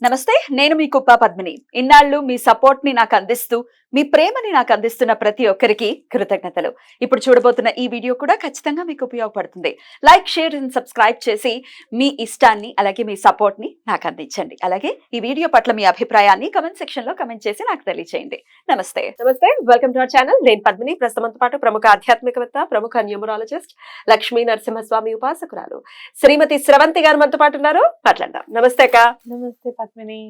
నమస్తే, నేను మీ కుప్ప పద్మిని. ఇన్నాళ్ళు మీ సపోర్ట్ ని నాకు అందిస్తూ, మీ ప్రేమని నాకు అందిస్తున్న ప్రతి ఒక్కరికి కృతజ్ఞతలు. ఇప్పుడు చూడబోతున్న ఈ వీడియో కూడా ఖచ్చితంగా మీకు ఉపయోగపడుతుంది. లైక్, షేర్ అండ్ సబ్స్క్రైబ్ చేసి మీ ఇష్టాన్ని అలాగే మీ సపోర్ట్ ని నాకు అందించండి. అలాగే ఈ వీడియో పట్ల మీ అభిప్రాయాన్ని కమెంట్ సెక్షన్ లో కమెంట్ చేసి నాకు తెలియజేయండి. నమస్తే. నమస్తే, వెల్కమ్ టు అవర్ ఛానల్. నేను పద్మిని. ప్రస్తుతంతో పాటు ప్రముఖ ఆధ్యాత్మికవేత్త, ప్రముఖ న్యూమరాలజిస్ట్, లక్ష్మీ నరసింహస్వామి ఉపాసకురాలు శ్రీమతి స్రవంతి గారు మనతో పాటు ఉన్నారు. మాట్లాడదాం. నమస్తే అక్క. నమస్తే పద్మిని.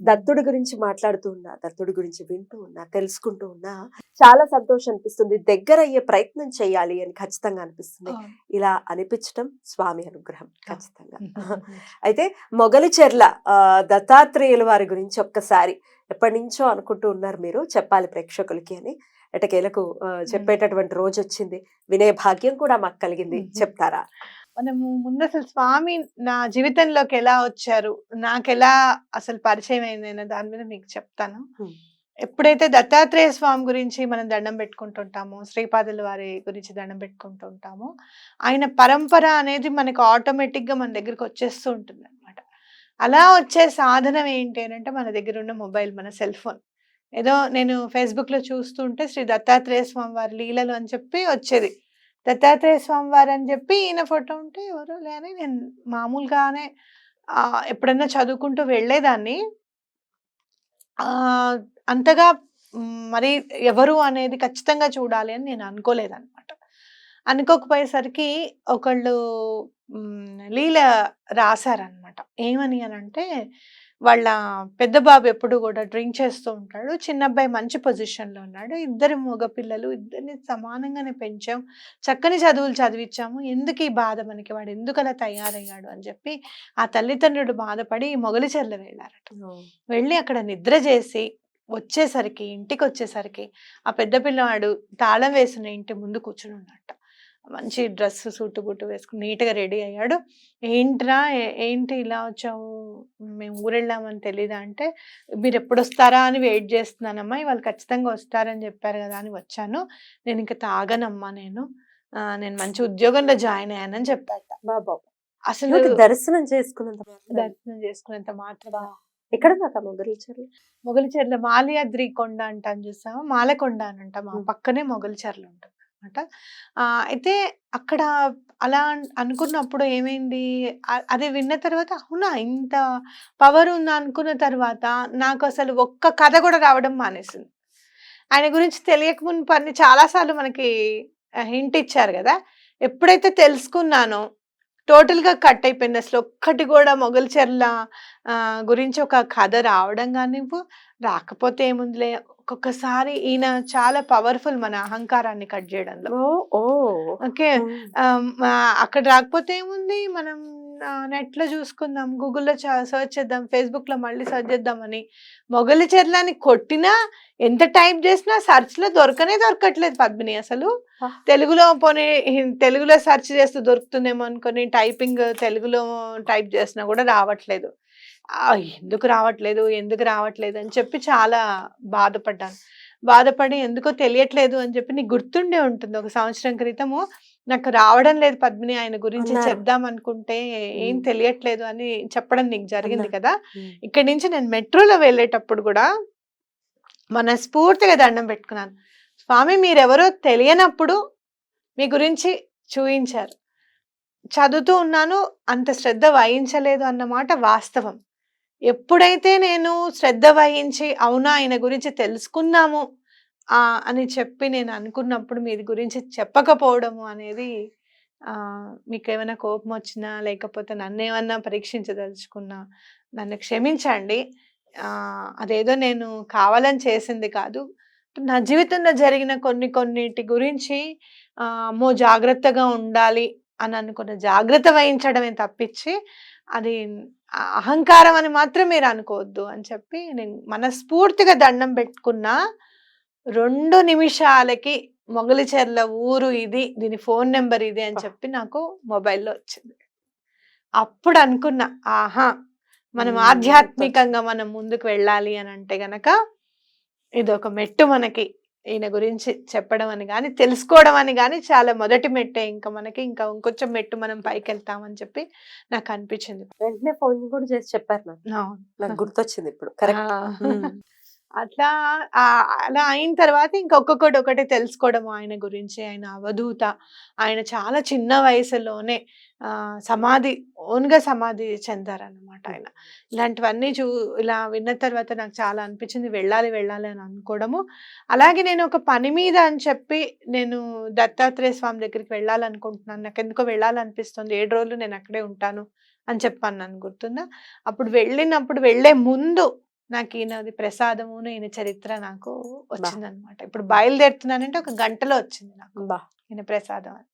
దత్తుడి గురించి మాట్లాడుతూ ఉన్నా, దత్తుడి గురించి వింటూ ఉన్నా, తెలుసుకుంటూ ఉన్నా చాలా సంతోషం అనిపిస్తుంది. దగ్గర అయ్యే ప్రయత్నం చేయాలి అని ఖచ్చితంగా అనిపిస్తుంది. ఇలా అనిపించడం స్వామి అనుగ్రహం ఖచ్చితంగా. అయితే మొగలిచెర్ల దత్తాత్రేయుల వారి గురించి ఒక్కసారి ఎప్పటి నుంచో అనుకుంటూ ఉన్నారు మీరు, చెప్పాలి ప్రేక్షకులకి అని. ఎటకేలకు చెప్పేటటువంటి రోజు వచ్చింది, వినే భాగ్యం కూడా మాకు కలిగింది. చెప్తారా? మనము ముందు అసలు స్వామి నా జీవితంలోకి ఎలా వచ్చారు, నాకు ఎలా అసలు పరిచయం అయింది అనే దాని మీద మీకు చెప్తాను. ఎప్పుడైతే దత్తాత్రేయ స్వామి గురించి మనం దండం పెట్టుకుంటుంటామో, శ్రీపాదుల వారి గురించి దండం పెట్టుకుంటుంటామో, ఆయన పరంపర అనేది మనకు ఆటోమేటిక్ గా మన దగ్గరికి వచ్చేస్తూ ఉంటుంది అనమాట. అలా వచ్చే సాధనం ఏంటి అని అంటే, మన దగ్గర ఉన్న మొబైల్, మన సెల్ ఫోన్. ఏదో నేను ఫేస్బుక్ లో చూస్తుంటే శ్రీ దత్తాత్రేయ స్వామి వారి లీలలు అని చెప్పి వచ్చేది. దత్తాత్రేయ స్వామి వారు అని చెప్పి ఈయన ఫోటో ఉంటే ఎవరో లేని నేను మామూలుగానే ఎప్పుడన్నా చదువుకుంటూ వెళ్ళేదాన్ని. అంతగా మరి ఎవరు అనేది ఖచ్చితంగా చూడాలి అని నేను అనుకోలేదన్నమాట. అనుకోకపోయేసరికి ఒకళ్ళు లీల రాశారనమాట. ఏమని అని అంటే, వాళ్ళ పెద్ద బాబు ఎప్పుడు కూడా డ్రింక్ చేస్తూ ఉంటాడు, చిన్న అబ్బాయి మంచి పొజిషన్లో ఉన్నాడు, ఇద్దరు మగపిల్లలు, ఇద్దరిని సమానంగానే పెంచాం, చక్కని చదువులు చదివించాము, ఎందుకు ఈ బాధ మనకి, వాడు ఎందుకు అలా తయారయ్యాడు అని చెప్పి ఆ తల్లిదండ్రులు బాధపడి మొగలిచెర్ల వెళ్ళారట. వెళ్ళి అక్కడ నిద్ర చేసి ఇంటికి వచ్చేసరికి ఆ పెద్ద పిల్లవాడు తాళం వేసిన ఇంటి ముందు కూర్చుని ఉన్నట్ట. మంచి డ్రెస్, సూటు బూటు వేసుకుని నీట్గా రెడీ అయ్యాడు. ఏంట్రా, ఏంటి ఇలా వచ్చావు, మేము ఊరెళ్ళామని తెలీదా అంటే, మీరు ఎప్పుడు వస్తారా అని వెయిట్ చేస్తున్నానమ్మా, ఇవాళ ఖచ్చితంగా వస్తారని చెప్పారు కదా అని వచ్చాను, నేను ఇంకా తాగనమ్మా, నేను మంచి ఉద్యోగంలో జాయిన్ అయ్యానని చెప్పాట. బాబా, అసలు దర్శనం చేసుకున్నంత మాత్రమా. ఎక్కడ దాకా మొగలిచెర్ల మాల్యాద్రి కొండ అంటాను, చూసాము, మాలకొండ అని అంట, మా పక్కనే మొగలిచెర్ల ఉంటుంది అనమాట. అయితే అక్కడ అలా అనుకున్నప్పుడు ఏమైంది, అది విన్న తర్వాత అవునా ఇంత పవర్ ఉందా అనుకున్న తర్వాత నాకు అసలు ఒక్క కథ కూడా రావడం మానేసింది. ఆయన గురించి తెలియక ముందు అన్ని చాలాసార్లు మనకి హింట్ ఇచ్చారు కదా. ఎప్పుడైతే తెలుసుకున్నానో టోటల్గా కట్ అయిపోయింది. అసలు ఒక్కటి కూడా మొగలిచెర్ల గురించి ఒక కథ రావడం కానివ్వు, రాకపోతే ఏముందిలే, ఒక్కొక్కసారి ఈయన చాలా పవర్ఫుల్ మన అహంకారాన్ని కట్ చేయడంలో. ఓకే, అక్కడ రాకపోతే ఏముంది, మనం నెట్లో చూసుకుందాం, గూగుల్లో సర్చ్ చేద్దాం, ఫేస్బుక్ లో మళ్ళీ సర్చ్ చేద్దామని మొగలిచెర్లని కొట్టినా, ఎంత టైప్ చేసినా సర్చ్ లో దొరకట్లేదు పద్మిని. అసలు తెలుగులో సెర్చ్ చేస్తూ దొరుకుతుందేమో అనుకుని టైపింగ్ తెలుగులో టైప్ చేసినా కూడా రావట్లేదు. ఎందుకు రావట్లేదు అని చెప్పి చాలా బాధపడి ఎందుకో తెలియట్లేదు అని చెప్పి, నీకు గుర్తుండే ఉంటుంది, ఒక సంవత్సరం క్రితము నాకు రావడం లేదు పద్మిని, ఆయన గురించి చెప్దాం అనుకుంటే ఏం తెలియట్లేదు అని చెప్పడం నీకు జరిగింది కదా. ఇక్కడి నుంచి నేను మెట్రోలో వెళ్ళేటప్పుడు కూడా మనస్ఫూర్తిగా దండం పెట్టుకున్నాను, స్వామి మీరెవరో తెలియనప్పుడు మీ గురించి చూయించారు, చదువుతూ ఉన్నాను, అంత శ్రద్ధ వహించలేదు అన్నమాట వాస్తవం. ఎప్పుడైతే నేను శ్రద్ధ వహించి అవునా ఆయన గురించి తెలుసుకున్నాము అని చెప్పి నేను అనుకున్నప్పుడు మీ గురించి చెప్పకపోవడము అనేది, మీకు ఏమైనా కోపం వచ్చినా లేకపోతే నన్ను ఏమన్నా పరీక్షించదలుచుకున్నా నన్ను క్షమించండి. అదేదో నేను కావాలని చేసింది కాదు. నా జీవితంలో జరిగిన కొన్నిటి గురించి అమ్మో జాగ్రత్తగా ఉండాలి అని అనుకున్న జాగ్రత్త వహించడమే తప్పించి అది అహంకారం అని మాత్రం మీరు అనుకోవద్దు అని చెప్పి నేను మనస్ఫూర్తిగా దండం పెట్టుకున్నా. 2 నిమిషాలకి మొగలిచెర్ల ఊరు ఇది, దీని ఫోన్ నెంబర్ ఇది అని చెప్పి నాకు మొబైల్లో వచ్చింది. అప్పుడు అనుకున్నా, ఆహా మనం ఆధ్యాత్మికంగా మనం ముందుకు వెళ్ళాలి అని అంటే గనక ఇది ఒక మెట్టు మనకి ఈయన గురించి చెప్పడం అని కానీ తెలుసుకోవడం అని కానీ చాలా మొదటి మెట్టే. ఇంకా మనకి ఇంకా ఇంకొంచెం మెట్టు మనం పైకి వెళ్తామని చెప్పి నాకు అనిపించింది. వెంటనే ఫోన్ కూడా చేసి చెప్పారు నాకు. అవును. నాకు గుర్తొచ్చింది ఇప్పుడు. కరెక్ట్. అట్లా అలా అయిన తర్వాత ఇంకా ఒక్కొక్కటి ఒకటి తెలుసుకోవడం ఆయన గురించి. ఆయన అవధూత. ఆయన చాలా చిన్న వయసులోనే ఓన్గా సమాధి చెందారనమాట ఆయన. ఇలాంటివన్నీ ఇలా విన్న తర్వాత నాకు చాలా అనిపించింది, వెళ్ళాలి వెళ్ళాలి అని అనుకోవడము. అలాగే నేను ఒక పని మీద అని చెప్పి నేను దత్తాత్రేయ స్వామి దగ్గరికి వెళ్ళాలనుకుంటున్నాను, నాకు ఎందుకో వెళ్ళాలనిపిస్తుంది, 7 రోజులు నేను అక్కడే ఉంటాను అని చెప్పాను, నన్ను గుర్తుందా? అప్పుడు వెళ్ళే ముందు నాకు ఈయనది ప్రసాదమును ఈయన చరిత్ర నాకు వచ్చిందనమాట. ఇప్పుడు బయలుదేరుతున్నానంటే ఒక గంటలో వచ్చింది నాకు ఈయన ప్రసాదం అని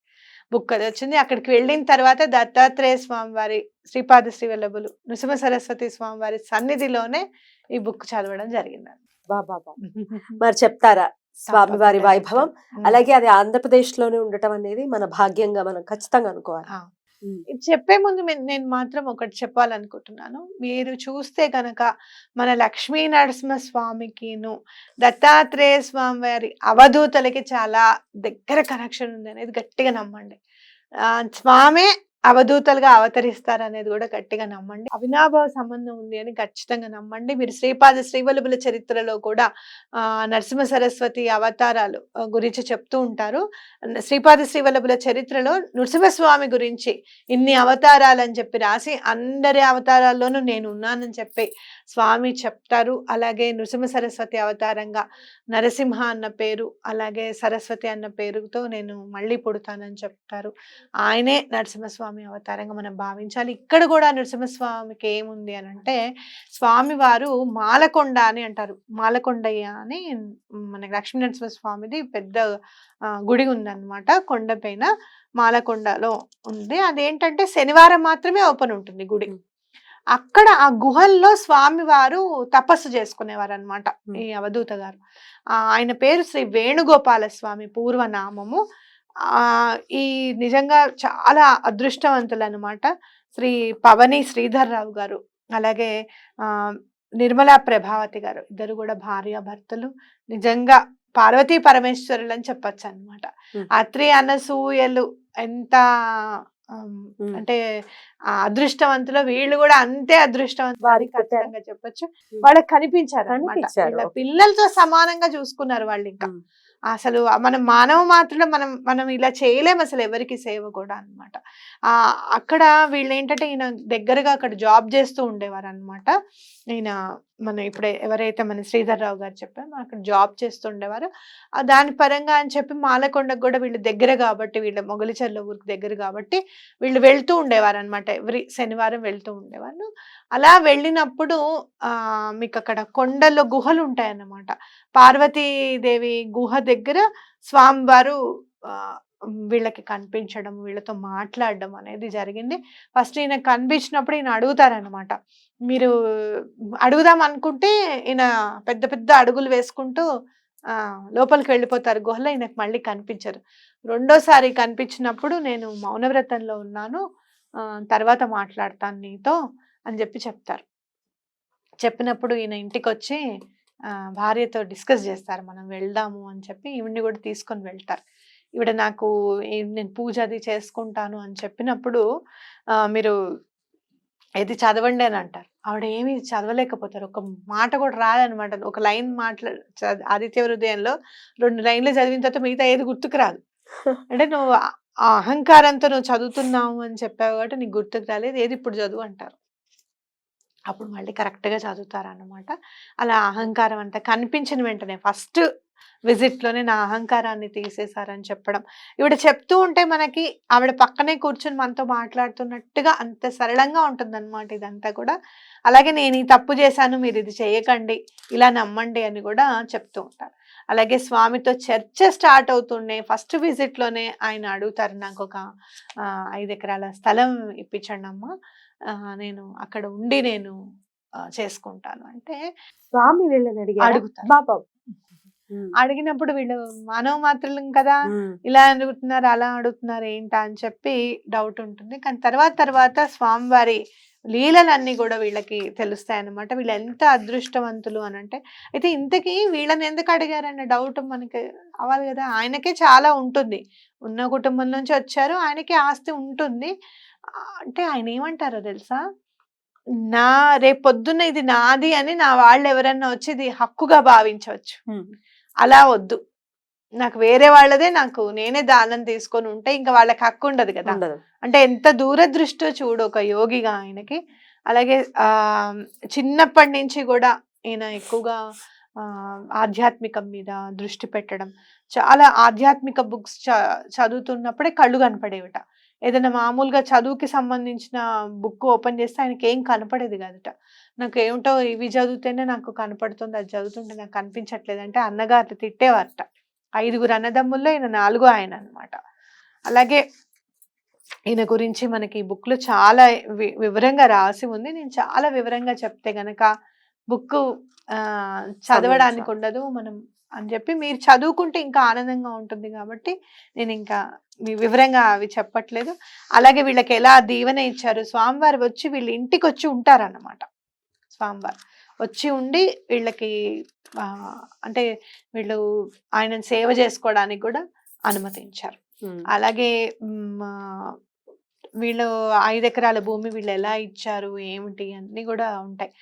బుక్. అది వచ్చింది. అక్కడికి వెళ్ళిన తర్వాత దత్తాత్రేయ స్వామి వారి శ్రీపాద శ్రీవల్లభులు నృసింహ సరస్వతి స్వామి వారి సన్నిధిలోనే ఈ బుక్ చదవడం జరిగింది. మరి చెప్తారా స్వామివారి వైభవం? అలాగే అది ఆంధ్రప్రదేశ్ లోనే ఉండటం అనేది మన భాగ్యంగా మనం ఖచ్చితంగా అనుకోవాలి. ఇది చెప్పే ముందు నేను మాత్రం ఒకటి చెప్పాలనుకుంటున్నాను. మీరు చూస్తే కనుక మన లక్ష్మీ నరసింహ స్వామికిను దత్తాత్రేయ స్వామి వారి అవధూతలకి చాలా దగ్గర కనెక్షన్ ఉంది అనేది గట్టిగా నమ్మండి. స్వామే అవధూతలుగా అవతరిస్తారు అనేది కూడా గట్టిగా నమ్మండి. అవినాభావ సంబంధం ఉంది అని ఖచ్చితంగా నమ్మండి. మీరు శ్రీపాద శ్రీవల్లభుల చరిత్రలో కూడా నరసింహ సరస్వతి అవతారాలు గురించి చెప్తూ ఉంటారు. శ్రీపాద శ్రీవల్లభుల చరిత్రలో నృసింహస్వామి గురించి ఇన్ని అవతారాలని చెప్పి రాసి అందరి అవతారాల్లోనూ నేను ఉన్నానని చెప్పి స్వామి చెప్తారు. అలాగే నృసింహ సరస్వతి అవతారంగా నరసింహ అన్న పేరు, అలాగే సరస్వతి అన్న పేరుతో నేను మళ్ళీ పుడతానని చెప్తారు. ఆయనే నరసింహస్వామి అవతారంగా మనం భావించాలి. ఇక్కడ కూడా నరసింహస్వామికి ఏముంది అని అంటే, స్వామి వారు మాలకొండ అని అంటారు. మాలకొండయ్య అని మన లక్ష్మీ నరసింహస్వామిది పెద్ద గుడి ఉందన్నమాట. కొండపైన మాలకొండలో ఉంది. అదేంటంటే శనివారం మాత్రమే ఓపెన్ ఉంటుంది గుడి. అక్కడ ఆ గుహల్లో స్వామి వారు తపస్సు చేసుకునేవారు అనమాట ఈ అవధూత గారు. ఆయన పేరు శ్రీ వేణుగోపాల స్వామి పూర్వనామము. ఈ నిజంగా చాలా అదృష్టవంతులు అనమాట. శ్రీ పవని శ్రీధర్రావు గారు, అలాగే నిర్మలా ప్రభావతి గారు, ఇద్దరు కూడా భార్యాభర్తలు. నిజంగా పార్వతీ పరమేశ్వరులు అని చెప్పచ్చు అనమాట. అత్రి అనసూయలు ఎంత అంటే అదృష్టవంతులు, వీళ్ళు కూడా అంతే అదృష్టవంతులు ఖచ్చితంగా చెప్పొచ్చు. వాళ్ళకి కనిపించారు అన్నమాట. పిల్లలతో సమానంగా చూసుకున్నారు వాళ్ళు. ఇంకా అసలు మనం మానవ మాత్రలో మనం ఇలా చేయలేము అసలు ఎవరికి సేవ కూడా అన్నమాట. అక్కడ వీళ్ళు ఏంటంటే ఈయన దగ్గరగా అక్కడ జాబ్ చేస్తూ ఉండేవారు అనమాట. ఈయన మన ఇప్పుడు ఎవరైతే మన శ్రీధర్రావు గారు చెప్పామో అక్కడ జాబ్ చేస్తూ ఉండేవారు. దాని పరంగా అని చెప్పి మాలకొండకు కూడా వీళ్ళు దగ్గర కాబట్టి, వీళ్ళ మొగలిచర్ల ఊరికి దగ్గర కాబట్టి వీళ్ళు వెళ్తూ ఉండేవారు అనమాట. ఎవ్రీ శనివారం వెళ్తూ ఉండేవాళ్ళు. అలా వెళ్ళినప్పుడు మీకు అక్కడ కొండల్లో గుహలు ఉంటాయన్నమాట. పార్వతీదేవి గుహ దగ్గర స్వామివారు వీళ్ళకి కనిపించడం, వీళ్ళతో మాట్లాడడం అనేది జరిగింది. ఫస్ట్ ఈయన కనిపించినప్పుడు ఈయన అడుగుతారనమాట. మీరు అడుగుదాం అనుకుంటే ఈయన పెద్ద పెద్ద అడుగులు వేసుకుంటూ లోపలికి వెళ్ళిపోతారు గుహలో. ఈయనకు మళ్ళీ కనిపించరు. రెండోసారి కనిపించినప్పుడు నేను మౌనవ్రతంలో ఉన్నాను, తర్వాత మాట్లాడతాను నీతో అని చెప్పి చెప్తారు. చెప్పినప్పుడు ఈయన ఇంటికి వచ్చి భార్యతో డిస్కస్ చేస్తారు, మనం వెళ్దాము అని చెప్పి. ఈవిడ్ని కూడా తీసుకొని వెళ్తారు. ఈవిడ నాకు నేను పూజ అది చేసుకుంటాను అని చెప్పినప్పుడు మీరు ఏది చదవండి అని అంటారు. ఆవిడ ఏమి చదవలేకపోతారు, ఒక మాట కూడా రాదనమాట. ఒక లైన్ ఆదిత్య హృదయంలో 2 లైన్లు చదివిన తర్వాత మిగతా ఏది గుర్తుకు రాదు. అంటే నువ్వు ఆ అహంకారంతో నువ్వు చదువుతున్నావు అని చెప్పావు కాబట్టి నీకు గుర్తుకు రాలేదు, ఏది ఇప్పుడు చదువు అంటారు. అప్పుడు మళ్ళీ కరెక్ట్గా చదువుతారన్నమాట. అలా అహంకారం అంతా కనిపించిన వెంటనే ఫస్ట్ విజిట్లోనే నా అహంకారాన్ని తీసేశారని చెప్పడం. ఈవిడ చెప్తూ ఉంటే మనకి ఆవిడ పక్కనే కూర్చొని మనతో మాట్లాడుతున్నట్టుగా అంత సరళంగా ఉంటుందన్నమాట ఇదంతా కూడా. అలాగే నేను ఈ తప్పు చేశాను, మీరు ఇది చేయకండి, ఇలా నమ్మండి అని కూడా చెప్తూ ఉంటారు. అలాగే స్వామితో చర్చ స్టార్ట్ అవుతుండే ఫస్ట్ విజిట్లోనే ఆయన అడుగుతారు, నాకు ఒక 5 ఎకరాల స్థలం ఇప్పించండి అమ్మా, నేను అక్కడ ఉండి నేను చేసుకుంటాను అంటే స్వామి వీళ్ళని అడుగుతారు. అడిగినప్పుడు వీళ్ళు మానవ మాత్రం కదా, ఇలా అడుగుతున్నారు అలా అడుగుతున్నారు ఏంటా అని చెప్పి డౌట్ ఉంటుంది. కానీ తర్వాత స్వామివారి లీలలన్నీ కూడా వీళ్ళకి తెలుస్తాయి అన్నమాట. వీళ్ళు ఎంత అదృష్టవంతులు అని అంటే, అయితే ఇంతకీ వీళ్ళని ఎందుకు అడిగారన్న డౌట్ మనకి అవ్వాలి కదా. ఆయనకే చాలా ఉంటుంది, ఉన్న కుటుంబం నుంచి వచ్చారు, ఆయనకే ఆస్తి ఉంటుంది. అంటే ఆయన ఏమంటారో తెలుసా, నా రేపు పొద్దున్న ఇది నాది అని నా వాళ్ళు ఎవరన్నా వచ్చి ఇది హక్కుగా భావించవచ్చు, అలా వద్దు, నాకు వేరే వాళ్ళదే, నాకు నేనే దానం తీసుకొని ఉంటే ఇంకా వాళ్ళకి హక్కు ఉండదు కదా. ఉండదు. అంటే ఎంత దూరదృష్టో చూడు ఒక యోగిగా ఆయనకి. అలాగే చిన్నప్పటి నుంచి కూడా ఈయన ఎక్కువగా ఆధ్యాత్మికం మీద దృష్టి పెట్టడం, చాలా ఆధ్యాత్మిక బుక్స్ చదువుతున్నప్పుడే కళ్ళు కనపడేవిట. ఏదైనా మామూలుగా చదువుకి సంబంధించిన బుక్ ఓపెన్ చేస్తే ఆయనకి ఏం కనపడేది కాదట. నాకు ఏమిటో ఇవి చదివితేనే నాకు కనపడుతుంది, అది చదువుతుంటే నాకు కనిపించట్లేదు అంటే అన్నగారు తిట్టేవారట. 5 అన్నదమ్ముల్లో ఈయన 4గో ఆయన అన్నమాట. అలాగే ఈయన గురించి మనకి ఈ బుక్ లో చాలా వివరంగా రాసి ఉంది. నేను చాలా వివరంగా చెప్తే గనక బుక్ చదవడానికి ఉండదు మనం అని చెప్పి, మీరు చదువుకుంటే ఇంకా ఆనందంగా ఉంటుంది కాబట్టి నేను ఇంకా వివరంగా అవి చెప్పట్లేదు. అలాగే వీళ్ళకి ఎలా దీవెన ఇచ్చారు, స్వామివారు వచ్చి వీళ్ళ ఇంటికి వచ్చి ఉంటారన్నమాట. స్వామివారు వచ్చి ఉండి వీళ్ళకి అంటే వీళ్ళు ఆయనను సేవ చేసుకోవడానికి కూడా అనుమతించారు. అలాగే వీళ్ళు 5 ఎకరాల భూమి వీళ్ళు ఎలా ఇచ్చారు ఏమిటి అన్ని కూడా ఉంటాయి.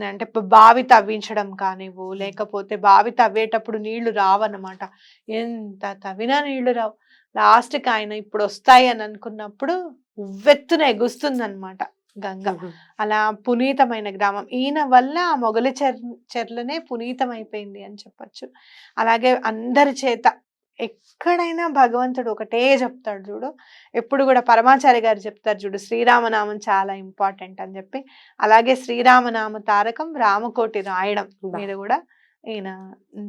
అంటే బావి తవ్వించడం కానివ్వు, లేకపోతే బావి తవ్వేటప్పుడు నీళ్లు రావన్నమాట. ఎంత తవ్వినా నీళ్లు రావు. లాస్ట్కి ఆయన ఇప్పుడు వస్తాయి అని అనుకున్నప్పుడు ఉవ్వెత్తున ఎగుస్తుంది అనమాట గంగ. అలా పునీతమైన గ్రామం ఈయన వల్ల ఆ మొగలి చెర్లనే పునీతమైపోయింది అని చెప్పచ్చు. అలాగే అందరి చేత ఎక్కడైనా భగవంతుడు ఒకటే చెప్తాడు చూడు, ఎప్పుడు కూడా పరమాచార్య గారు చెప్తారు చూడు, శ్రీరామనామం చాలా ఇంపార్టెంట్ అని చెప్పి. అలాగే శ్రీరామనామ తారకం రామకోటి రాయడం మీద కూడా ఈయన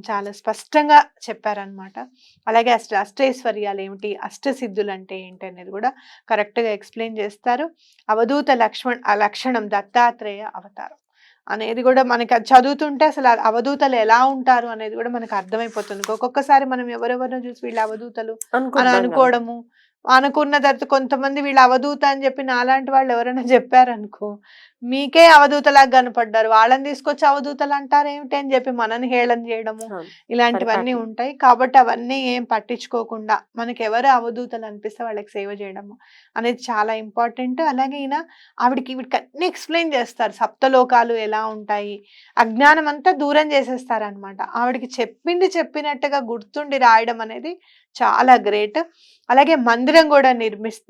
చాలా స్పష్టంగా చెప్పారనమాట. అలాగే అష్టైశ్వర్యాలు ఏమిటి, అష్టసిద్ధులు అంటే ఏంటి అనేది కూడా కరెక్ట్గా ఎక్స్ప్లెయిన్ చేస్తారు. అవధూత లక్షణం దత్తాత్రేయ అవతారం అనేది కూడా మనకి చదువుతుంటే అసలు అవధూతలు ఎలా ఉంటారు అనేది కూడా మనకు అర్థమైపోతుంది. ఒక్కొక్కసారి మనం ఎవరెవరినో చూసి వీళ్ళు అవధూతలు అని అనుకోవడము, అనుకున్న తర్వాత కొంతమంది వీళ్ళు అవధూత అని చెప్పి నాలాంటి వాళ్ళు ఎవరైనా చెప్పారనుకో, మీకే అవధూతలాగా కనపడ్డారు, వాళ్ళని తీసుకొచ్చి అవధూతలు అంటారు ఏమిటి అని చెప్పి మనని హేళన చేయడము, ఇలాంటివన్నీ ఉంటాయి. కాబట్టి అవన్నీ ఏం పట్టించుకోకుండా మనకి ఎవరు అవధూతలు అనిపిస్తే వాళ్ళకి సేవ చేయడము అనేది చాలా ఇంపార్టెంట్. అలాగే ఈయన వీడికి అన్ని ఎక్స్ప్లెయిన్ చేస్తారు, సప్తలోకాలు ఎలా ఉంటాయి, అజ్ఞానం అంతా దూరం చేసేస్తారు అనమాట. ఆవిడికి చెప్పినట్టుగా గుర్తుండి రాయడం అనేది చాలా గ్రేట్. అలాగే మందిరం కూడా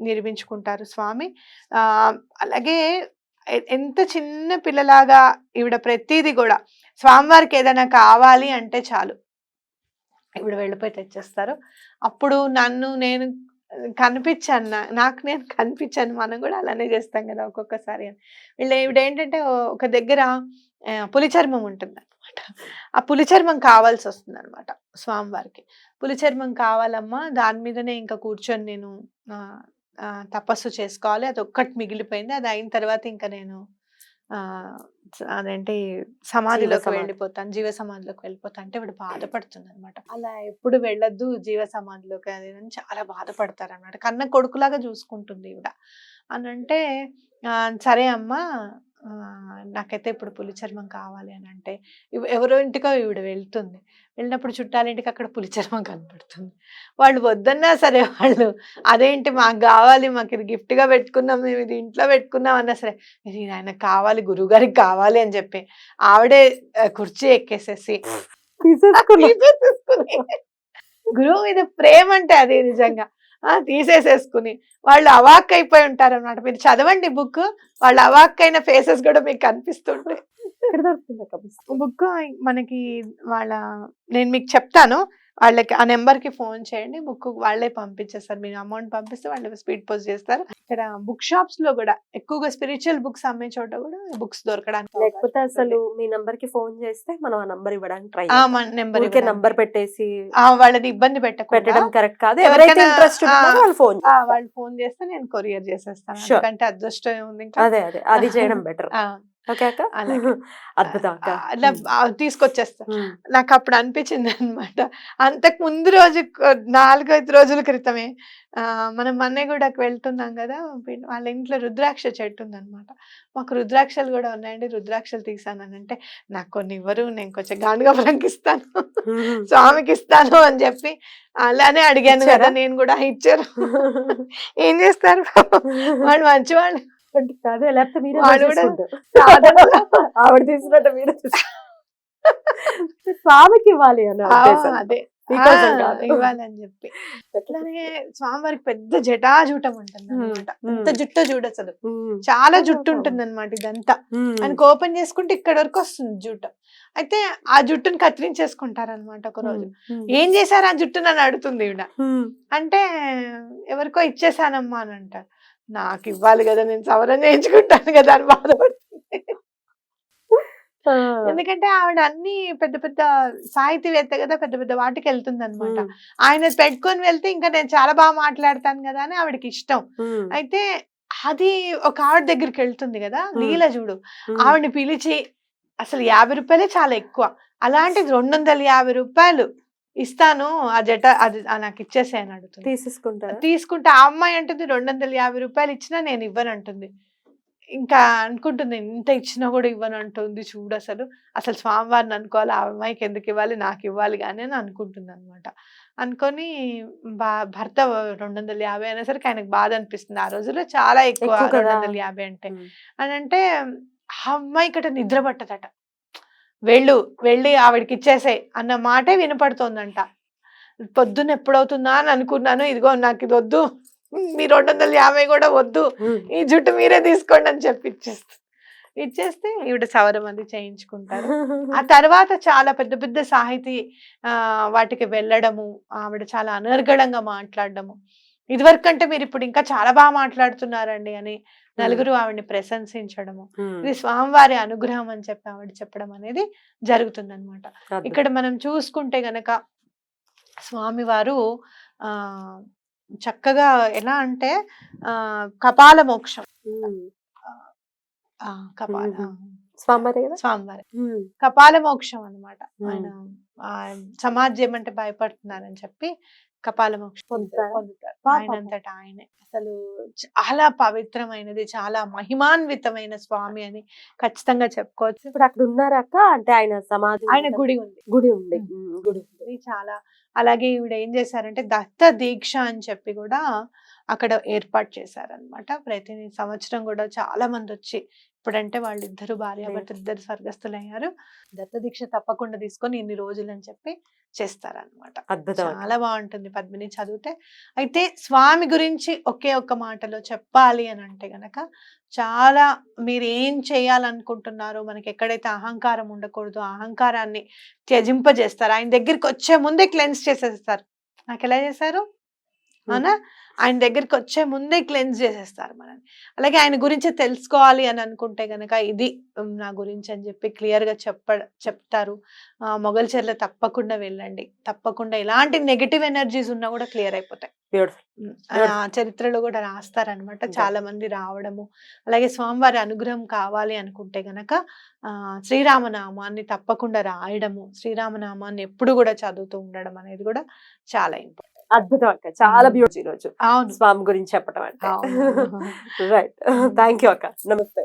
నిర్మించుకుంటారు స్వామి. అలాగే ఎంత చిన్న పిల్లలాగా ఈవిడ ప్రతిదీ కూడా స్వామివారికి ఏదైనా కావాలి అంటే చాలు ఈవిడ వెళ్ళిపోయి తెచ్చేస్తారు. అప్పుడు నేను కనిపించాను, నాకు నేను కనిపించాను, మనం కూడా అలానే చేస్తాం కదా ఒక్కొక్కసారి. వీళ్ళు ఈవిడ ఏంటంటే ఒక దగ్గర పులిచర్మం ఉంటుంది అనమాట. ఆ పులిచర్మం కావాల్సి వస్తుంది అనమాట స్వామివారికి. పులిచర్మం కావాలమ్మా, దాని మీదనే ఇంకా కూర్చొని నేను తపస్సు చేసుకోవాలి, అది ఒక్కటి మిగిలిపోయింది, అది అయిన తర్వాత ఇంకా నేను అదేంటి సమాధిలోకి వెళ్ళిపోతాను, జీవ సమాధిలోకి వెళ్ళిపోతాను అంటే ఇప్పుడు బాధపడుతుంది అనమాట. అలా ఎప్పుడు వెళ్ళొద్దు జీవ సమాధిలోకి అది చాలా బాధపడతారు అనమాట. కన్న కొడుకులాగా చూసుకుంటుంది ఈవిడ అని అంటే, సరే అమ్మా నాకైతే ఇప్పుడు పులిచర్మం కావాలి అని అంటే ఎవరో ఇంటికో ఈవిడ వెళ్తుంది. వెళ్ళినప్పుడు చుట్టాలింటికి అక్కడ పులిచర్మం కనపడుతుంది. వాళ్ళు వద్దన్నా సరే వాళ్ళు అదేంటి మాకు కావాలి, మాకు ఇది గిఫ్ట్గా పెట్టుకున్నాం, మేము ఇది ఇంట్లో పెట్టుకున్నాం అన్నా సరే ఇది ఆయనకు కావాలి, గురువుగారికి కావాలి అని చెప్పి ఆవిడే కుర్చీ ఎక్కేసేసి గురువు మీద ప్రేమ అంటే అది నిజంగా తీసేసేసుకుని వాళ్ళు అవాక్ అయిపోయి ఉంటారు అనమాట. మీరు చదవండి బుక్, వాళ్ళు అవాక్ అయిన ఫేసెస్ కూడా మీకు కనిపిస్తుంటాయి. బుక్ మనకి నేను మీకు చెప్తాను, వాళ్ళకి ఆ నెంబర్కి ఫోన్ చేయండి, బుక్ వాళ్ళే పంపించేస్తారు. మీరు అమౌంట్ పంపిస్తే వాళ్ళు స్పీడ్ పోస్ట్ చేస్తారు. ఇక్కడ బుక్ షాప్స్ లో కూడా ఎక్కువగా స్పిరిచువల్ బుక్స్ అమ్మే చోట కూడా బుక్స్ దొరకడానికి, లేకపోతే అసలు మీ నంబర్ కి ఫోన్ చేస్తే మనం ఆ నంబర్ ఇవ్వడానికి ట్రై నంబర్ పెట్టేసి వాళ్ళని ఇబ్బంది పెట్టడం కరెక్ట్ కాదు. ఎవరైతే ఇంట్రెస్ట్ వాళ్ళు ఫోన్ చేస్తే నేను కొరియర్ చేసేస్తాను, ఎందుకంటే అదృష్టం ఉంది. అదే అది చేయడం బెటర్. ఓకే అక్క. అలాగే. అద్భుతం అక్క. అలా తీసుకొచ్చేస్తా. ఉమ్. నాకు అప్పుడు అనిపించింది అనమాట. అంతకు ముందు రోజు 4-5 రోజుల క్రితమే మనం మన్నెగూడకు వెళ్తున్నాం కదా, వాళ్ళ ఇంట్లో రుద్రాక్ష చెట్టు ఉందన్నమాట. మాకు రుద్రాక్షలు కూడా ఉన్నాయండి, రుద్రాక్షలు తీసానంటే నాకు కొన్ని ఇవ్వరు, నేను కొంచెం గాండుగోపురంకి ఇస్తాను, స్వామికి ఇస్తాను అని చెప్పి అలానే అడిగాను కదా. ఇచ్చారా? నేను కూడా ఇచ్చారు. ఏం చేస్తారు వాళ్ళు, మంచివాళ్ళు. అదే లేకపోతే మీరే వాడు కూడా తీసేసుకుంటారు. సాధనలో ఆవిడ తీసుకున్నట్టు మీరు స్వామికి ఇవ్వాలి అని ఉద్దేశం. అదే మీకోసం కాదు. ఇవ్వాలని చెప్పి. అట్లానే స్వామివారికి పెద్ద జటాజూటం ఉంటుంది అనమాట. అంత జుట్టు చూడు అసలు, చాలా జుట్టు ఉంటుంది అనమాట. ఇదంతా ఆయనకు ఓపెన్ చేసుకుంటే ఇక్కడ వరకు వస్తుంది జుట్టు. అయితే ఆ జుట్టుని కత్తిరించేసుకుంటారనమాట ఒక రోజు. ఏం చేశారు ఆ జుట్టు నన్ను అడుగుతుంది ఈవిడ. అంటే ఎవరికో ఇచ్చేసానమ్మా అని అంటారు. నాకు ఇవ్వాలి కదా, నేను సవరణ చేయించుకుంటాను కదా అని బాధపడుతుంది. ఎందుకంటే ఆవిడ అన్ని పెద్ద పెద్ద సాహితీవేత్త కదా, పెద్ద పెద్ద వాటికి వెళ్తుంది అనమాట. ఆయన పెట్టుకొని వెళ్తే ఇంకా నేను చాలా బాగా మాట్లాడతాను కదా అని ఆవిడకి ఇష్టం. అయితే అది ఒక ఆవిడ దగ్గరికి వెళ్తుంది కదా, లీల చూడు, ఆవిడని పిలిచి అసలు 50 రూపాయలే చాలా ఎక్కువ, అలాంటిది 250 రూపాయలు ఇస్తాను, ఆ జట అది నాకు ఇచ్చేసాయని అడుగుతుంది. తీసేసుకుంటారు. తీసుకుంటే ఆ అమ్మాయి అంటుంది 250 రూపాయలు ఇచ్చినా నేను ఇవ్వను అంటుంది. ఇంకా అనుకుంటుంది ఇంత ఇచ్చినా కూడా ఇవ్వను అంటుంది చూడు, అసలు అసలు స్వామివారిని అనుకోవాలి, ఆ అమ్మాయికి ఎందుకు ఇవ్వాలి, నాకు ఇవ్వాలి కానీ అని అనుకుంటుంది అనమాట. అనుకొని భర్త 250 అయినా సరికి ఆయనకు బాధ అనిపిస్తుంది. ఆ రోజుల్లో చాలా ఎక్కువ ఎక్కువ కదా. 250 అంటే. అని అంటే ఆ అమ్మాయి ఇక్కడ నిద్ర పట్టదట. వెళ్ళి ఆవిడకి ఇచ్చేసాయి అన్న మాటే వినపడుతోందంట. పొద్దున్న ఎప్పుడవుతుందా అని అనుకున్నాను, ఇదిగో నాకు ఇది వద్దు, మీ 250 కూడా వద్దు, ఈ జుట్టు మీరే తీసుకోండి అని చెప్పి ఇచ్చేస్తే ఈవిడ సవరం అది చేయించుకుంటారు. ఆ తర్వాత చాలా పెద్ద పెద్ద సాహితీ వాటికి వెళ్ళడము, ఆవిడ చాలా అనర్గళంగా మాట్లాడడము. ఇదివరకు అంటే మీరు ఇప్పుడు ఇంకా చాలా బాగా మాట్లాడుతున్నారండి అని నలుగురు ఆవిడని ప్రశంసించడము, ఇది స్వామివారి అనుగ్రహం అని చెప్పి ఆవిడ చెప్పడం అనేది జరుగుతుంది అనమాట. ఇక్కడ మనం చూసుకుంటే గనక స్వామివారు చక్కగా ఎలా అంటే కపాల మోక్షం, స్వామివారి కపాల మోక్షం అనమాట. ఆయన సమాజం అంటే భయపడుతున్నారని చెప్పి కపాల మోక్షం పొందుతారు ఆయనంతటా ఆయనే. అసలు చాలా పవిత్రమైనది, చాలా మహిమాన్వితమైన స్వామి అని ఖచ్చితంగా చెప్పుకోవచ్చు. ఇప్పుడు అక్కడ ఉన్నారా అక్క? అంటే ఆయన సమాధి, ఆయన గుడి ఉంది. గుడి ఉంది. గుడి ఇది చాలా. అలాగే ఈవిడ ఏం చేశారంటే దత్త దీక్ష అని చెప్పి కూడా అక్కడ ఏర్పాటు చేశారనమాట. ప్రతి సంవత్సరం కూడా చాలా మంది వచ్చి, ఇప్పుడంటే వాళ్ళిద్దరు భార్యాభర్తలు ఇద్దరు స్వర్గస్థులయ్యారు, దత్త దీక్ష తప్పకుండా తీసుకొని ఇన్ని రోజులు అని చెప్పి చేస్తారనమాట. అద్భుతం. చాలా బాగుంటుంది పద్మిని చదివితే. అయితే స్వామి గురించి ఒకే ఒక్క మాటలో చెప్పాలి అని అంటే గనక, చాలా మీరు ఏం చేయాలనుకుంటున్నారో, మనకి ఎక్కడైతే అహంకారం ఉండకూడదు, అహంకారాన్ని త్యజింపజేస్తారు. ఆయన దగ్గరికి వచ్చే ముందే క్లెన్స్ చేసేస్తారు. నాకు ఎలా చేశారు అవునా, ఆయన దగ్గరికి వచ్చే ముందే క్లెన్స్ చేసేస్తారు మనల్ని. అలాగే ఆయన గురించి తెలుసుకోవాలి అని అనుకుంటే గనక ఇది నా గురించి అని చెప్పి క్లియర్ గా చెప్తారు. మొగల్చెర్ల తప్పకుండా వెళ్ళండి, తప్పకుండా ఎలాంటి నెగటివ్ ఎనర్జీస్ ఉన్నా కూడా క్లియర్ అయిపోతాయి. చరిత్రలో కూడా రాస్తారనమాట, చాలా మంది రావడము. అలాగే స్వామివారి అనుగ్రహం కావాలి అనుకుంటే గనక శ్రీరామనామాన్ని తప్పకుండా రాయడము, శ్రీరామనామాన్ని ఎప్పుడు కూడా చదువుతూ ఉండడం అనేది కూడా చాలా ఇంపార్టెంట్. అద్భుతం అక్క, చాలా బ్యూటీ ఈ రోజు అవును స్వామి గురించి చెప్పడం అంటే. రైట్, థ్యాంక్ యూ అక్క, నమస్తే.